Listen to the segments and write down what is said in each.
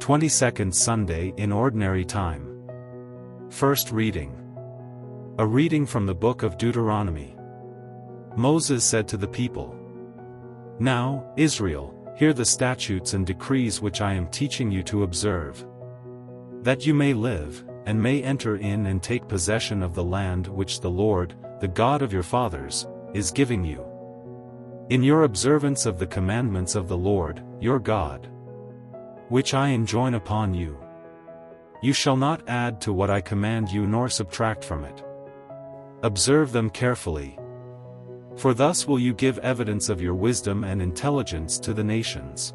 22nd Sunday in Ordinary Time. First reading. A reading from the book of Deuteronomy. Moses said to the people, "Now, Israel, hear the statutes and decrees which I am teaching you to observe, that you may live, and may enter in and take possession of the land which the Lord, the God of your fathers, is giving you, in your observance of the commandments of the Lord, your God, which I enjoin upon you. You shall not add to what I command you nor subtract from it. Observe them carefully. For thus will you give evidence of your wisdom and intelligence to the nations,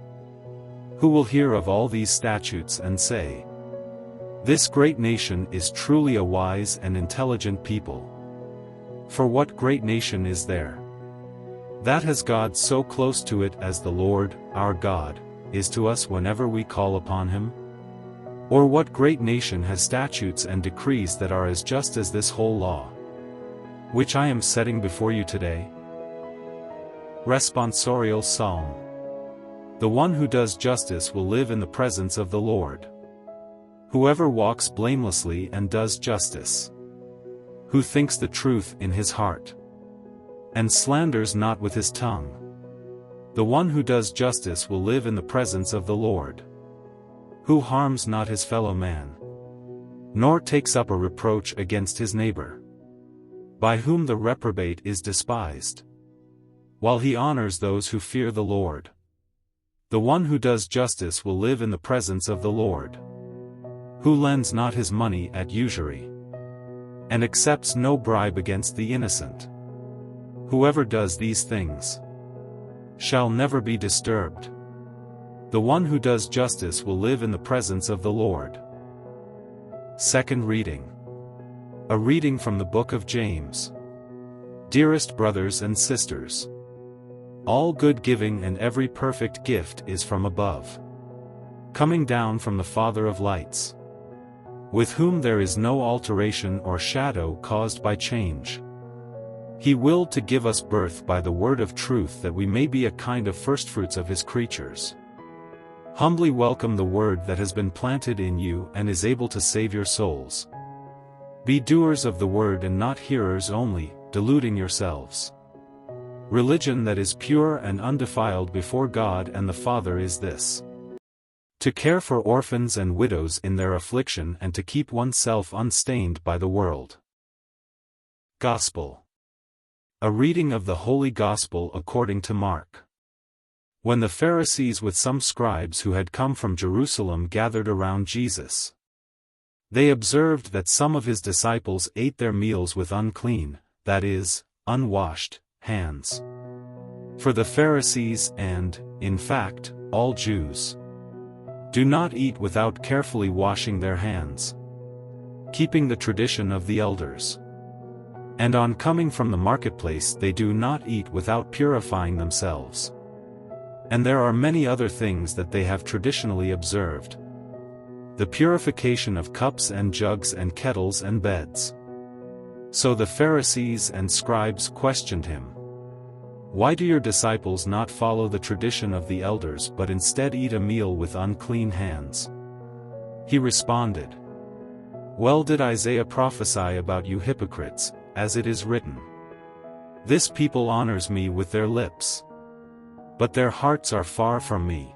who will hear of all these statutes and say, 'This great nation is truly a wise and intelligent people.' For what great nation is there that has God so close to it as the Lord, our God, is to us whenever we call upon him? Or what great nation has statutes and decrees that are as just as this whole law, which I am setting before you today?" Responsorial Psalm. The one who does justice will live in the presence of the Lord. Whoever walks blamelessly and does justice, who thinks the truth in his heart, and slanders not with his tongue, the one who does justice will live in the presence of the Lord. Who harms not his fellow man, nor takes up a reproach against his neighbor, by whom the reprobate is despised, while he honors those who fear the Lord. The one who does justice will live in the presence of the Lord. Who lends not his money at usury, and accepts no bribe against the innocent. Whoever does these things shall never be disturbed. The one who does justice will live in the presence of the Lord. Second reading. A reading from the book of James. Dearest brothers and sisters, all good giving and every perfect gift is from above, coming down from the Father of lights, with whom there is no alteration or shadow caused by change. He willed to give us birth by the word of truth that we may be a kind of firstfruits of his creatures. Humbly welcome the word that has been planted in you and is able to save your souls. Be doers of the word and not hearers only, deluding yourselves. Religion that is pure and undefiled before God and the Father is this: to care for orphans and widows in their affliction and to keep oneself unstained by the world. Gospel. A reading of the Holy Gospel according to Mark. When the Pharisees with some scribes who had come from Jerusalem gathered around Jesus, they observed that some of his disciples ate their meals with unclean, that is, unwashed, hands. For the Pharisees and, in fact, all Jews, do not eat without carefully washing their hands, keeping the tradition of the elders. And on coming from the marketplace they do not eat without purifying themselves. And there are many other things that they have traditionally observed: the purification of cups and jugs and kettles and beds. So the Pharisees and scribes questioned him, "Why do your disciples not follow the tradition of the elders but instead eat a meal with unclean hands?" He responded, "Well did Isaiah prophesy about you hypocrites, as it is written, 'This people honors me with their lips, but their hearts are far from me.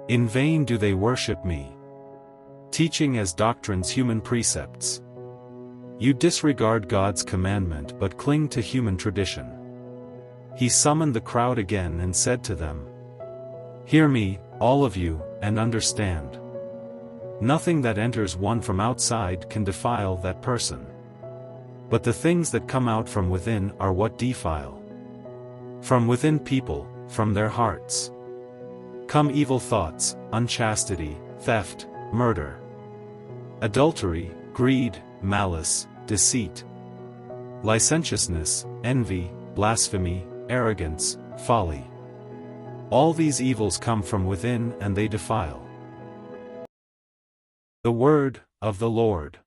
In vain do they worship me, teaching as doctrines human precepts. You disregard God's commandment but cling to human tradition.'" He summoned the crowd again and said to them, "Hear me, all of you, and understand. Nothing that enters one from outside can defile that person. But the things that come out from within are what defile. From within people, from their hearts, come evil thoughts, unchastity, theft, murder, adultery, greed, malice, deceit, licentiousness, envy, blasphemy, arrogance, folly. All these evils come from within and they defile." The word of the Lord.